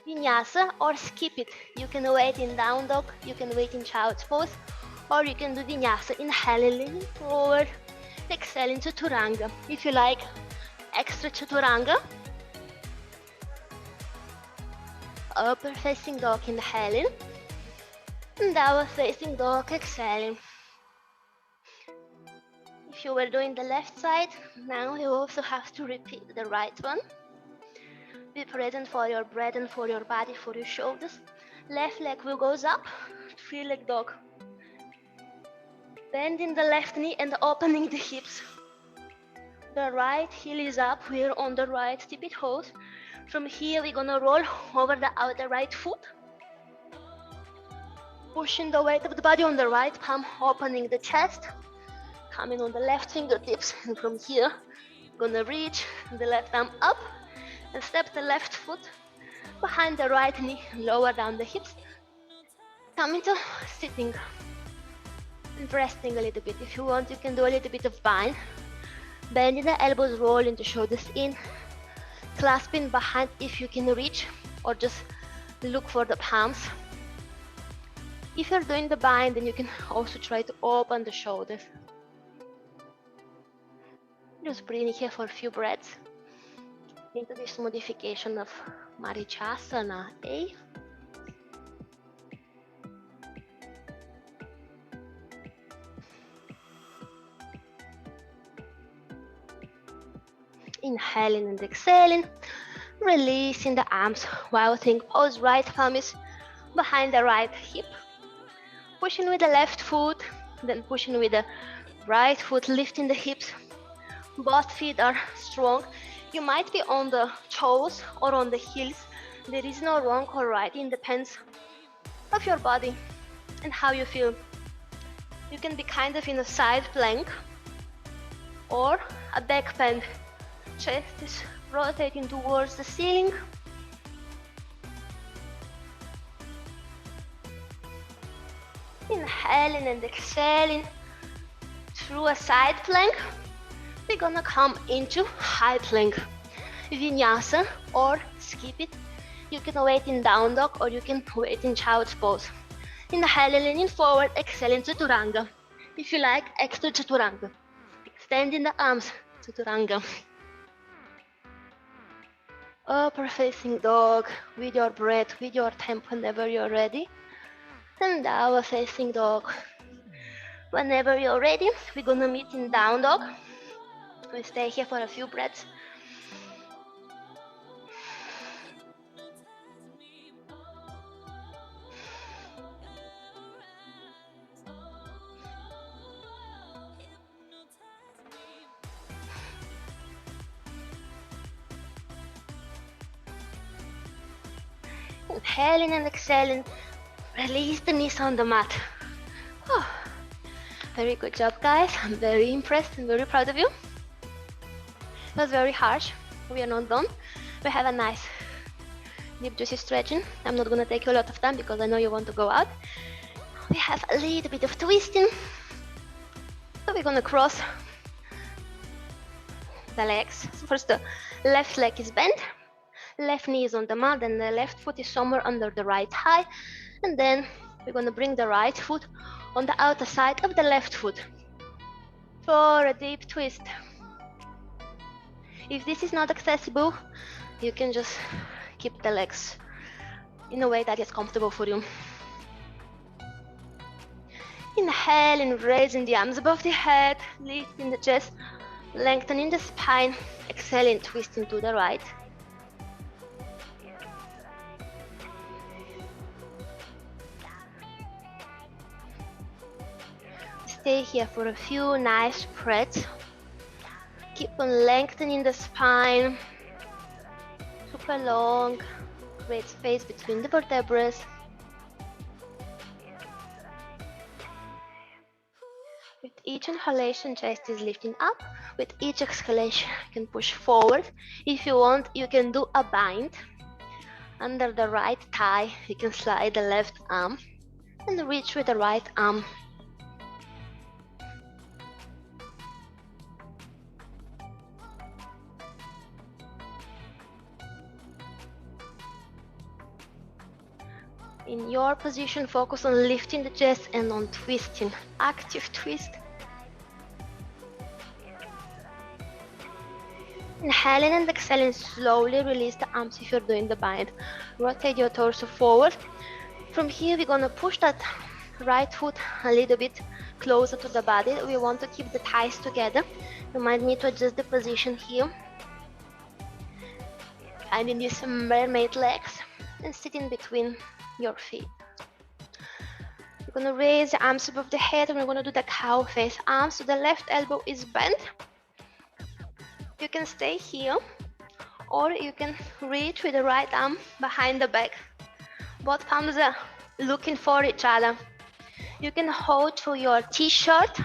Vinyasa, or skip it. You can wait in down dog, you can wait in child's pose, or you can do Vinyasa, inhaling, leaning forward, exhaling Chaturanga. If you like extra Chaturanga, upper facing dog, inhaling, and downward facing dog, exhaling. If you were doing the left side, now you also have to repeat the right one. Be present for your breath and for your body, for your shoulders. Left leg will goes up, 3-leg dog. Bending the left knee and opening the hips. The right heel is up, we're on the right tippy toes. From here we're gonna roll over the outer right foot. Pushing the weight of the body on the right palm, opening the chest. Coming on the left fingertips, and from here, gonna reach the left arm up and step the left foot behind the right knee, lower down the hips. Come into sitting and resting a little bit. If you want, you can do a little bit of bind. Bending the elbows, rolling the shoulders in, clasping behind if you can reach, or just look for the palms. If you're doing the bind, then you can also try to open the shoulders. Just breathing here for a few breaths into this modification of Marichasana A. Inhaling and exhaling, releasing the arms while think pose. Right palm is behind the right hip. Pushing with the left foot, then pushing with the right foot, lifting the hips. Both feet are strong. You might be on the toes or on the heels. There is no wrong or right. It depends of your body and how you feel. You can be kind of in a side plank or a back bend. Chest is rotating towards the ceiling. Inhaling and exhaling through a side plank. We're gonna come into high plank, Vinyasa, or skip it. You can wait in down dog, or you can wait in child's pose. Inhaling, leaning forward, exhaling Chaturanga. If you like, extra Chaturanga. Extending the arms, Chaturanga. Upper facing dog, with your breath, with your tempo, whenever you're ready. And downward facing dog. Whenever you're ready, we're gonna meet in down dog. We stay here for a few breaths. Inhaling and exhaling, release the knees on the mat. Oh, very good job, guys. I'm very impressed and very proud of you. It was very harsh. We are not done. We have a nice deep juicy stretching. I'm not gonna take you a lot of time because I know you want to go out. We have a little bit of twisting. So we're gonna cross the legs. So first the left leg is bent, left knee is on the mat, and the left foot is somewhere under the right thigh. And then we're gonna bring the right foot on the outer side of the left foot for a deep twist. If this is not accessible, you can just keep the legs in a way that is comfortable for you. Inhale and raising the arms above the head, lifting the chest, lengthening the spine. Exhale and twisting to the right. Stay here for a few nice breaths. Keep on lengthening the spine. Super long. Create space between the vertebrae. With each inhalation, chest is lifting up. With each exhalation, you can push forward. If you want, you can do a bind. Under the right thigh, you can slide the left arm and reach with the right arm. In your position, focus on lifting the chest and on twisting. Active twist. Inhaling and exhaling, slowly release the arms if you're doing the bind. Rotate your torso forward. From here, we're gonna push that right foot a little bit closer to the body. We want to keep the thighs together. You might need to adjust the position here. And in these mermaid legs, and sit in between your feet. You're gonna raise the arms above the head, and we're gonna do the cow face. Arms to the left elbow is bent. You can stay here, or you can reach with the right arm behind the back. Both palms are looking for each other. You can hold to your t-shirt.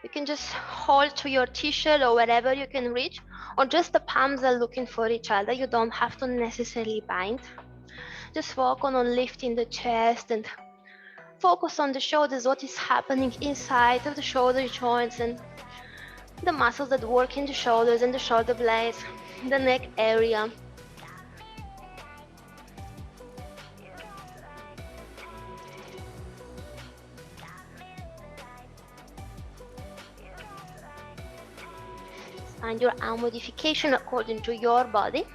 You can just hold to your t-shirt or wherever you can reach, or just the palms are looking for each other. You don't have to necessarily bind. Just focus on lifting the chest and focus on the shoulders, what is happening inside of the shoulder joints and the muscles that work in the shoulders and the shoulder blades, the neck area. Find your arm modification according to your body.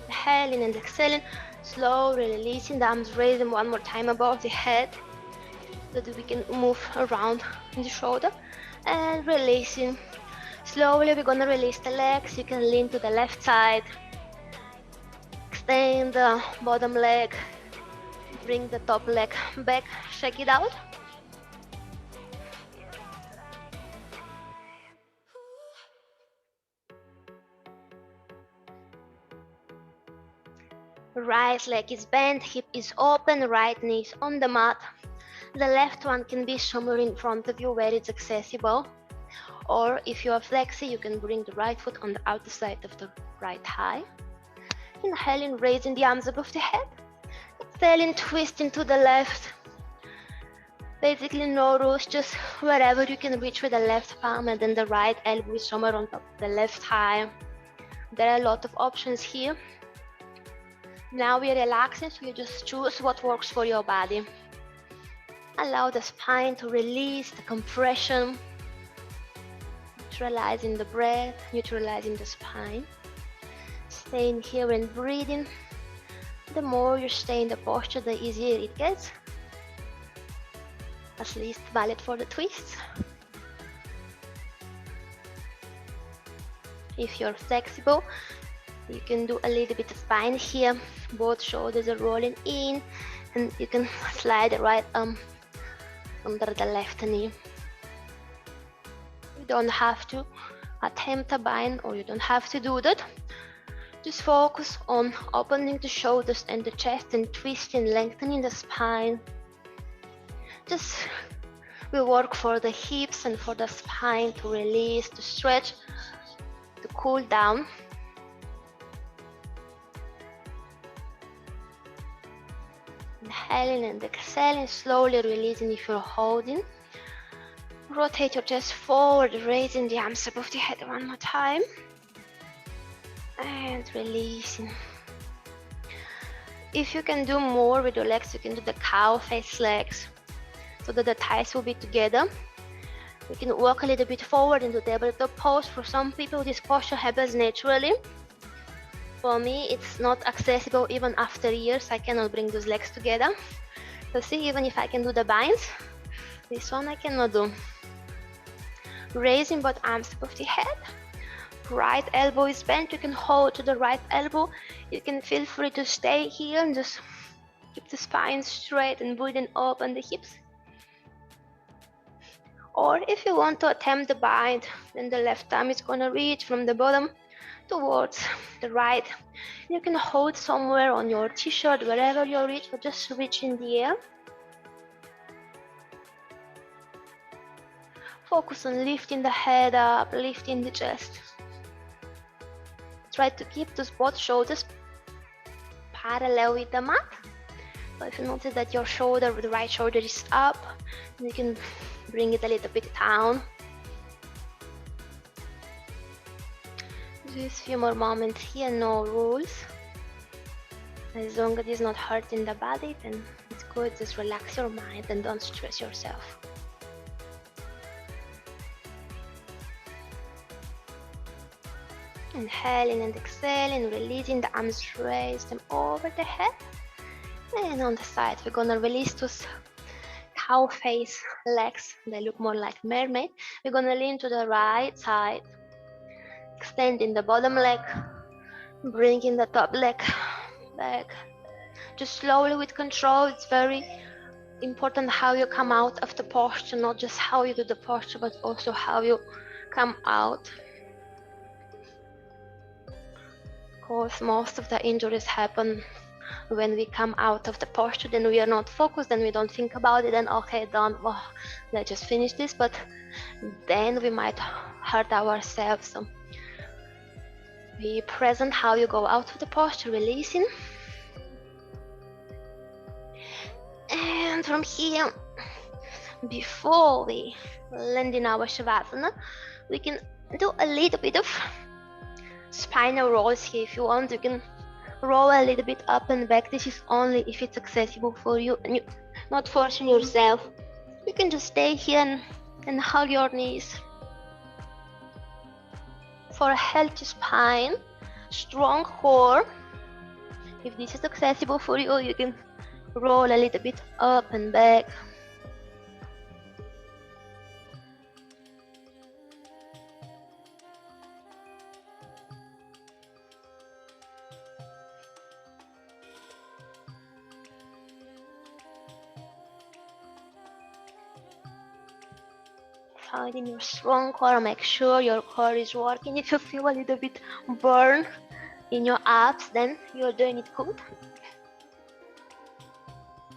Inhaling and exhaling, slowly releasing the arms, raise them one more time above the head so that we can move around in the shoulder, and releasing. Slowly we're gonna release the legs. You can lean to the left side, extend the bottom leg, bring the top leg back, shake it out. Right leg is bent, hip is open, right knee is on the mat. The left one can be somewhere in front of you where it's accessible. Or if you are flexi, you can bring the right foot on the outer side of the right thigh. Inhaling, raising the arms above the head. Exhaling, twisting to the left. Basically no rules, just wherever you can reach with the left palm, and then the right elbow is somewhere on top of the left thigh. There are a lot of options here. Now we're relaxing, so you just choose what works for your body. Allow the spine to release the compression, neutralizing the breath, neutralizing the spine. Staying here and breathing. The more you stay in the posture, the easier it gets. At least valid for the twists. If you're flexible, you can do a little bit of spine here. Both shoulders are rolling in, and you can slide the right arm under the left knee. You don't have to attempt a bind, or you don't have to do that. Just focus on opening the shoulders and the chest and twisting, lengthening the spine. Just we work for the hips and for the spine to release, to stretch, to cool down. Inhaling and exhaling, slowly releasing if you're holding. Rotate your chest forward, raising the arms above the head one more time. And releasing. If you can do more with your legs, you can do the cow face legs so that the thighs will be together. You can walk a little bit forward into tabletop pose. For some people, this posture happens naturally. For me, it's not accessible even after years. I cannot bring those legs together. So see, even if I can do the binds, this one I cannot do. Raising both arms above the head. Right elbow is bent. You can hold to the right elbow. You can feel free to stay here and just keep the spine straight and breathing open the hips. Or if you want to attempt the bind, then the left arm is going to reach from the bottom towards the right. You can hold somewhere on your t-shirt, wherever you reach, but just reach in the air. Focus on lifting the head up, lifting the chest. Try to keep those both shoulders parallel with the mat. So if you notice that your shoulder, the right shoulder is up, you can bring it a little bit down. Just a few more moments here, no rules. As long as it's not hurting the body, then it's good. Just relax your mind and don't stress yourself. Inhaling and exhaling, releasing the arms, raise them over the head. And on the side, we're gonna release those cow face legs. They look more like mermaid. We're gonna lean to the right side, extending the bottom leg, bringing the top leg back. Just slowly with control. It's very important how you come out of the posture, not just how you do the posture, but also how you come out. Of course, most of the injuries happen when we come out of the posture, then we are not focused, then we don't think about it, and okay, done, oh, let's just finish this, but then we might hurt ourselves. So be present how you go out of the posture, releasing. And from here, before we land in our Shavasana, we can do a little bit of spinal rolls here. If you want, you can roll a little bit up and back. This is only if it's accessible for you and you're not forcing yourself. You can just stay here and hug your knees. For a healthy spine, strong core, if this is accessible for you, you can roll a little bit up and back. Finding your strong core, make sure your core is working. If you feel a little bit burn in your abs, then you're doing it good.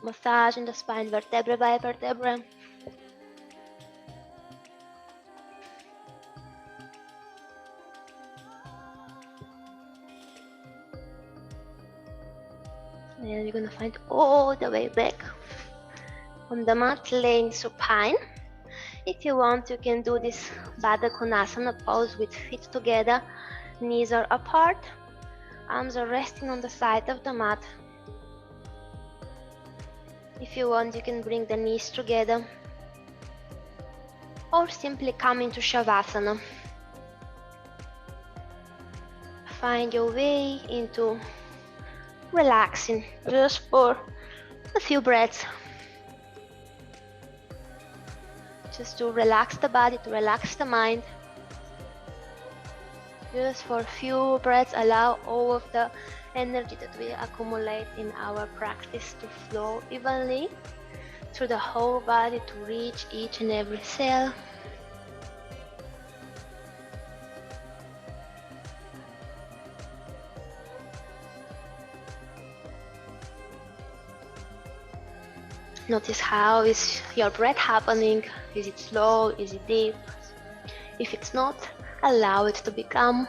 Massaging the spine vertebra by vertebra. And you're gonna find all the way back on the mat, laying supine. If you want, you can do this Baddha Konasana pose with feet together, knees are apart, arms are resting on the side of the mat. If you want, you can bring the knees together or simply come into Shavasana. Find your way into relaxing just for a few breaths. Just to relax the body, to relax the mind. Just for a few breaths, allow all of the energy that we accumulate in our practice to flow evenly through the whole body, to reach each and every cell. Notice how is your breath happening. Is it slow? Is it deep? If it's not, allow it to become.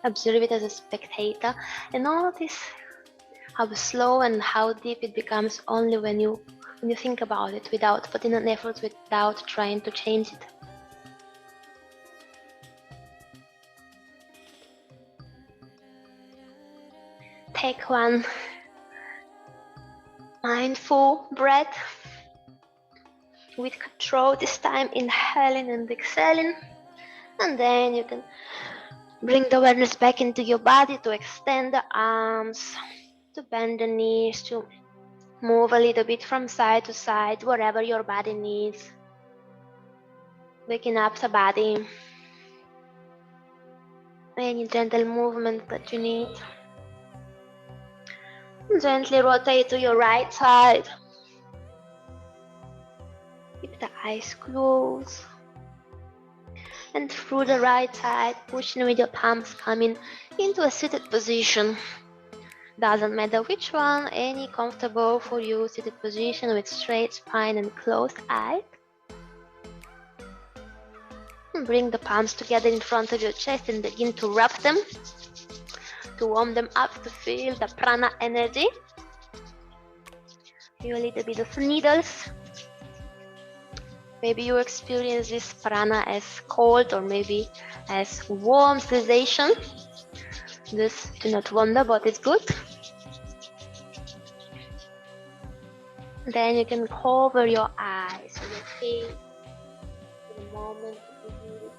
Observe it as a spectator and notice how slow and how deep it becomes only when you think about it, without putting an effort, without trying to change it. Take one mindful breath with control this time, inhaling and exhaling. And then you can bring the awareness back into your body to extend the arms, to bend the knees, to move a little bit from side to side, wherever your body needs. Waking up the body. Any gentle movement that you need. Gently rotate to your right side. Keep the eyes closed. And through the right side, pushing with your palms coming into a seated position. Doesn't matter which one, any comfortable for you seated position with straight spine and closed eyes. And bring the palms together in front of your chest and begin to rub them, to warm them up, to feel the prana energy. Feel a little bit of needles. Maybe you experience this prana as cold or maybe as warm sensation. Just do not wonder, but it's good. Then you can cover your eyes or your face for the moment. You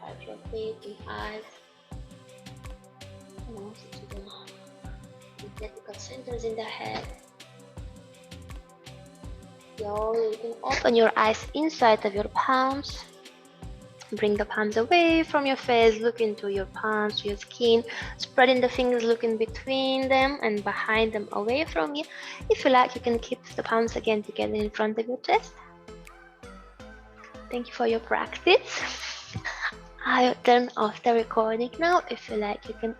touch your face and eyes, and also to the energetical centers in the head. Slowly you can open your eyes inside of your palms. Bring the palms away from your face, look into your palms, to your skin, spreading the fingers, look in between them and behind them, away from you. If you like, you can keep the palms again together in front of your chest. Thank you for your practice. I'll turn off the recording now. If you like, you can